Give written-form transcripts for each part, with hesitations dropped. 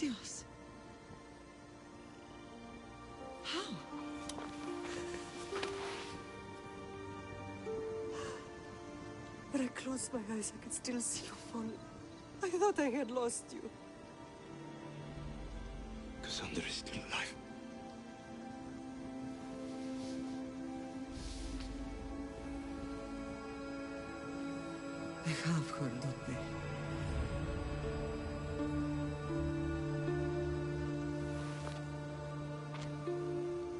Alexios. How? When I closed my eyes, I could still see you fall. I thought I had lost you. Cassandra is still alive. They have her, don't they?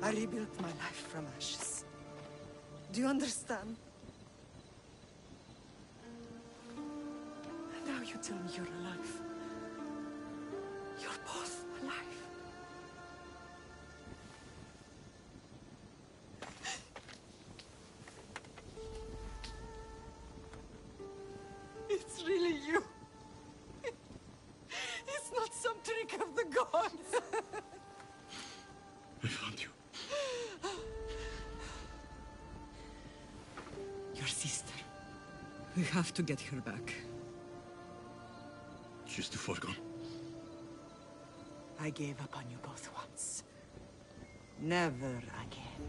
I rebuilt my life from ashes. Do you understand? And now you tell me you're alive. You're both alive. It's really you. It's not some trick of the gods. I found you. Your sister. We have to get her back. She's too far gone. I gave up on you both once. Never again.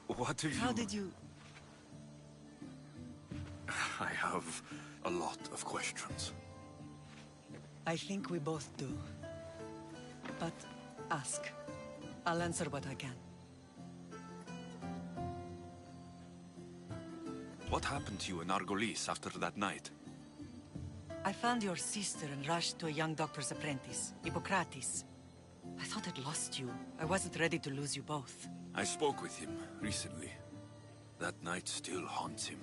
What have you... How did you... I have a lot of questions. I think we both do. But ask. I'll answer what I can. What happened to you in Argolis after that night? I found your sister and rushed to a young doctor's apprentice, Hippocrates. I thought I'd lost you. I wasn't ready to lose you both. I spoke with him recently. That night still haunts him.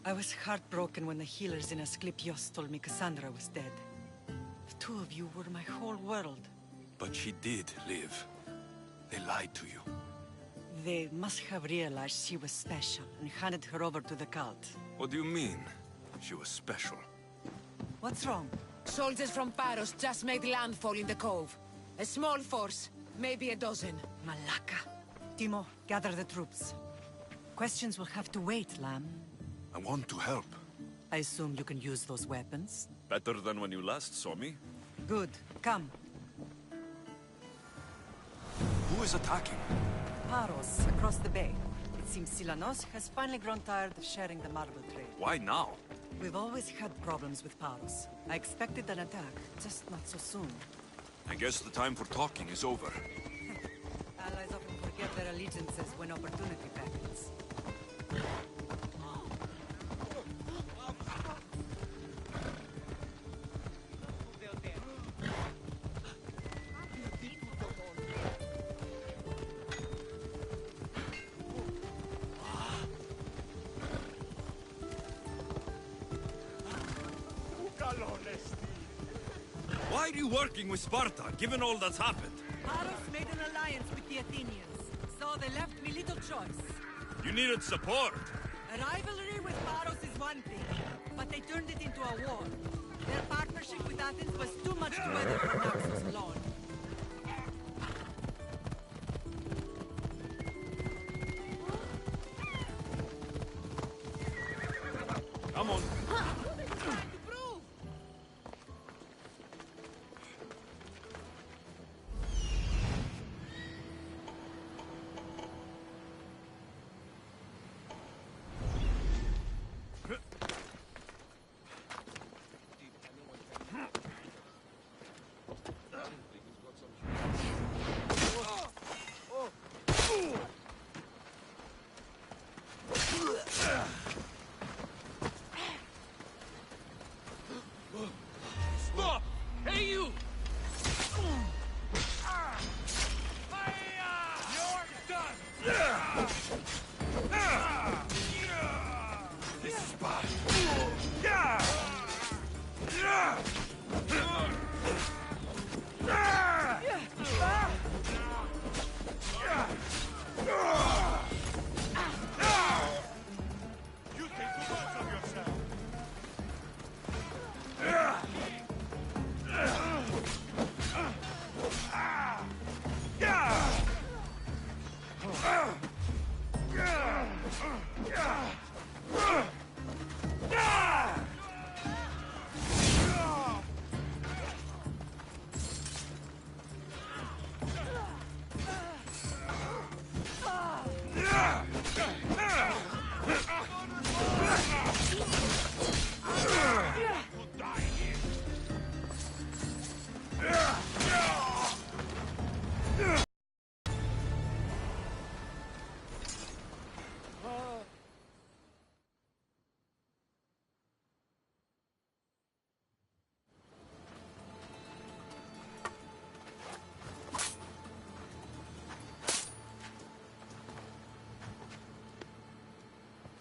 I was heartbroken when the healers in Asclepios told me Cassandra was dead. The two of you were my whole world. But she did live. They lied to you. They must have realized she was special and handed her over to the cult. What do you mean? She was special. What's wrong? Soldiers from Paros just made landfall in the cove. A small force, maybe a dozen. Malaka. Timo, gather the troops. Questions will have to wait, Lamb. I want to help. I assume you can use those weapons? Better than when you last saw me. Good. Come. Who is attacking? Paros, across the bay. It seems Silanos has finally grown tired of sharing the marble trade. Why now? We've always had problems with Paros. I expected an attack, just not so soon. I guess the time for talking is over. Allies often forget their allegiances when opportunity beckons. Why are you working with Sparta, given all that's happened? Paros made an alliance with the Athenians, so they left me little choice. You needed support. A rivalry with Paros is one thing, but they turned it into a war. Their partnership with Athens was too much to weather for Naxos alone. Come on.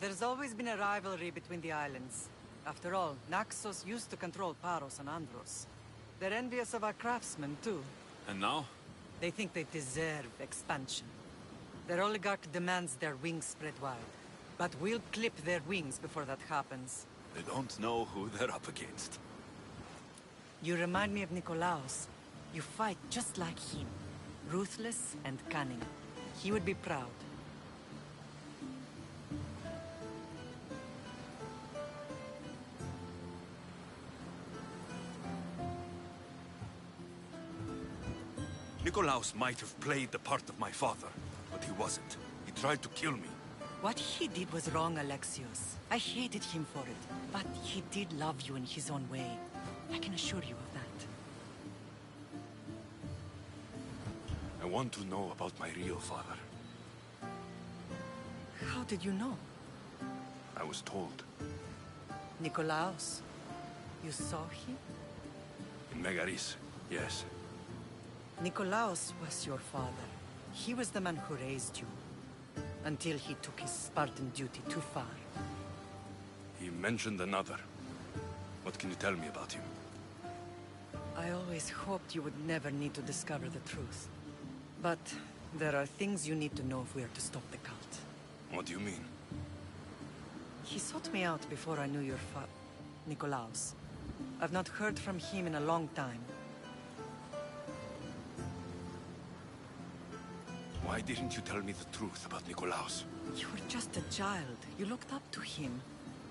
There's always been a rivalry between the islands. After all, Naxos used to control Paros and Andros. They're envious of our craftsmen, too. And now? They think they deserve expansion. Their oligarch demands their wings spread wide. But we'll clip their wings before that happens. They don't know who they're up against. You remind me of Nikolaos. You fight just like him. Ruthless and cunning. He would be proud. Nikolaos might have played the part of my father, but he wasn't. He tried to kill me. What he did was wrong, Alexios. I hated him for it. But he did love you in his own way. I can assure you of that. I want to know about my real father. How did you know? I was told. Nikolaos. You saw him? In Megaris, yes. Nikolaos was your father. He was the man who raised you. Until he took his Spartan duty too far. He mentioned another. What can you tell me about him? I always hoped you would never need to discover the truth. But there are things you need to know if we are to stop the cult. What do you mean? He sought me out before I knew your Nikolaos. I've not heard from him in a long time. Why didn't you tell me the truth about Nikolaos? You were just a child. You looked up to him.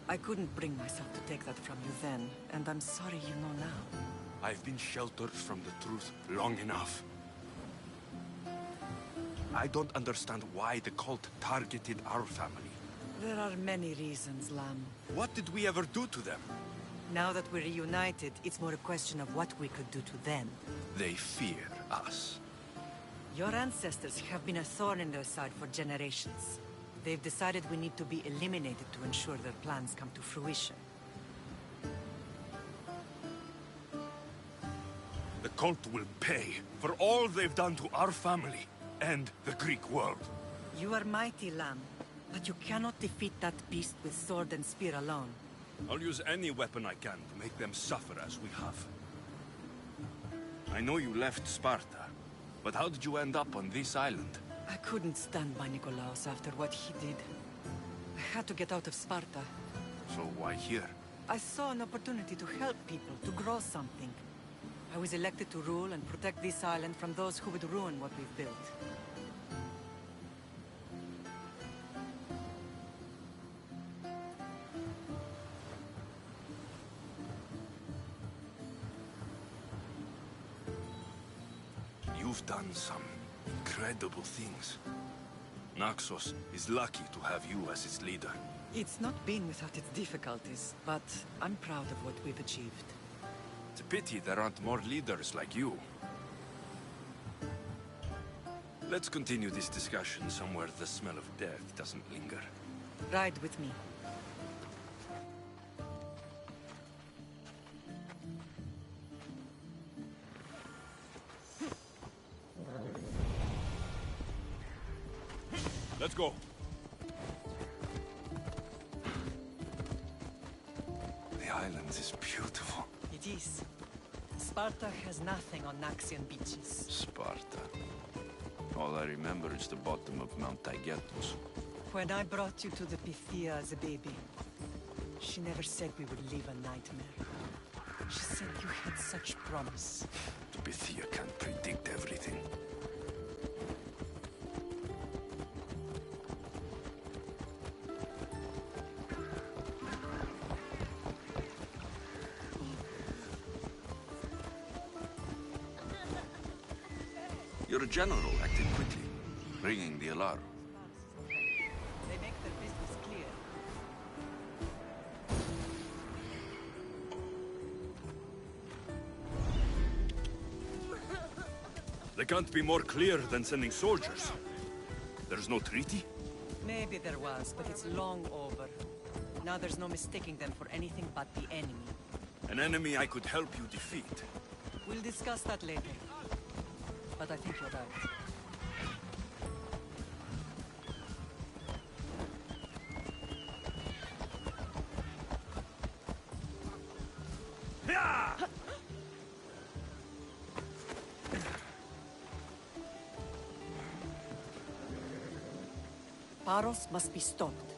I couldn't bring myself to take that from you then, and I'm sorry you know now. I've been sheltered from the truth long enough. I don't understand why the cult targeted our family. There are many reasons, Lam. What did we ever do to them? Now that we're reunited, it's more a question of what we could do to them. They fear us. Your ancestors have been a thorn in their side for generations. They've decided we need to be eliminated to ensure their plans come to fruition. The cult will pay for all they've done to our family and the Greek world. You are mighty, Lam, but you cannot defeat that beast with sword and spear alone. I'll use any weapon I can to make them suffer as we have. I know you left Sparta, but how did you end up on this island? I couldn't stand by Nikolaos after what he did. I had to get out of Sparta. So why here? I saw an opportunity to help people, to grow something. I was elected to rule and protect this island from those who would ruin what we've built. You've done some incredible things. Naxos is lucky to have you as its leader. It's not been without its difficulties, but I'm proud of what we've achieved. It's a pity there aren't more leaders like you. Let's continue this discussion somewhere the smell of death doesn't linger. Ride with me. Let's go. The island is beautiful. It is. Sparta has nothing on Naxian beaches. Sparta. All I remember is the bottom of Mount Taygetus. When I brought you to the Pythia as a baby, she never said we would live a nightmare. She said you had such promise. The Pythia can't predict everything. Your general acted quickly, ringing the alarm. They make their business clear. They can't be more clear than sending soldiers. There's no treaty? Maybe there was, but it's long over. Now there's no mistaking them for anything but the enemy. An enemy I could help you defeat. We'll discuss that later. But I think you're right. Paros must be stopped.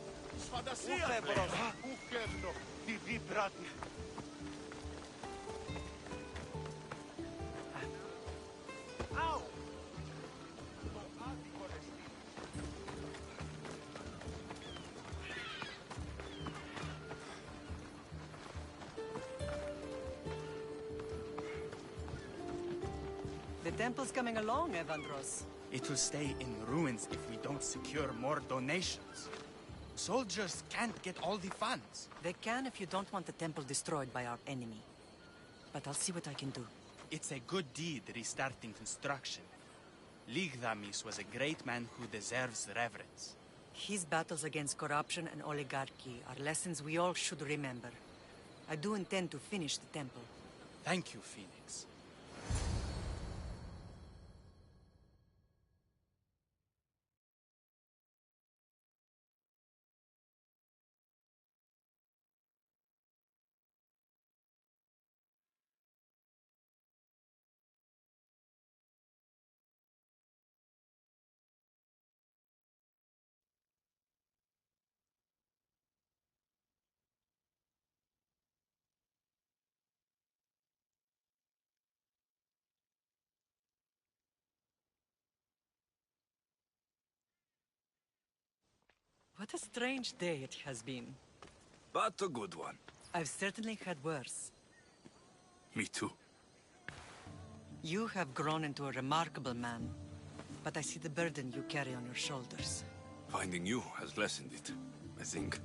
The temple's coming along, Evandros. It will stay in ruins if we don't secure more donations. Soldiers can't get all the funds. They can if you don't want the temple destroyed by our enemy. But I'll see what I can do. It's a good deed restarting construction. Ligdamis was a great man who deserves reverence. His battles against corruption and oligarchy are lessons we all should remember. I do intend to finish the temple. Thank you, Phoenix. What a strange day it has been. But a good one. I've certainly had worse. Me too. You have grown into a remarkable man, but I see the burden you carry on your shoulders. Finding you has lessened it, I think.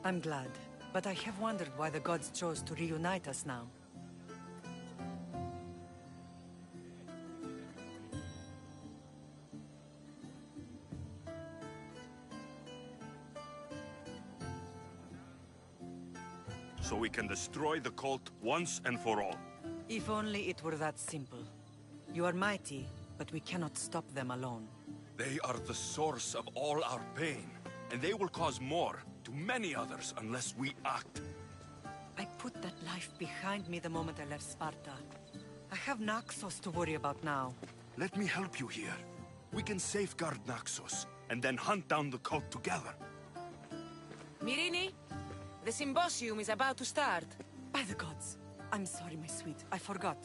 I'm glad, but I have wondered why the gods chose to reunite us now. So we can destroy the cult once and for all. If only it were that simple. You are mighty, but we cannot stop them alone. They are the source of all our pain, and they will cause more to many others unless we act. I put that life behind me the moment I left Sparta. I have Naxos to worry about now. Let me help you here. We can safeguard Naxos, and then hunt down the cult together. Myrrine, the symposium is about to start. By the gods. I'm sorry, my sweet. I forgot.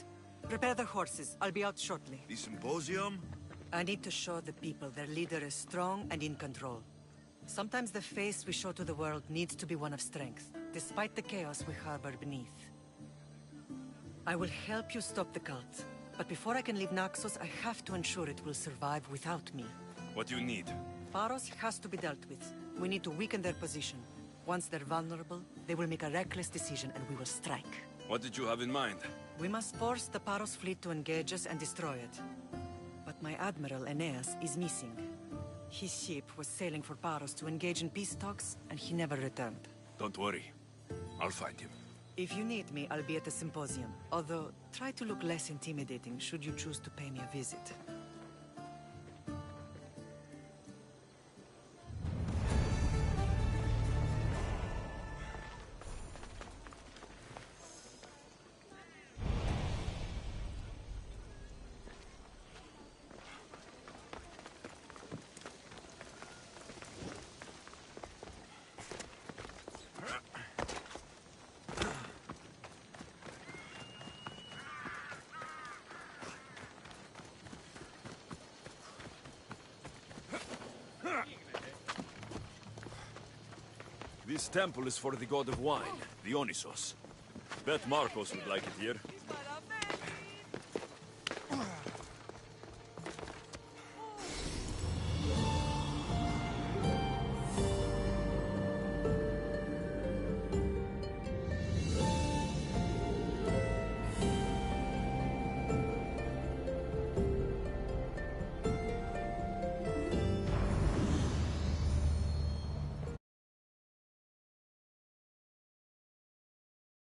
Prepare the horses. I'll be out shortly. The symposium? I need to show the people their leader is strong and in control. Sometimes the face we show to the world needs to be one of strength, despite the chaos we harbor beneath. I will help you stop the cult, but before I can leave Naxos, I have to ensure it will survive without me. What do you need? Paros has to be dealt with. We need to weaken their position. Once they're vulnerable, they will make a reckless decision and we will strike. What did you have in mind? We must force the Paros fleet to engage us and destroy it. But my admiral, Aeneas, is missing. His ship was sailing for Paros to engage in peace talks, and he never returned. Don't worry. I'll find him. If you need me, I'll be at the symposium. Although, try to look less intimidating should you choose to pay me a visit. This temple is for the god of wine, Dionysos. Bet Marcos would like it here.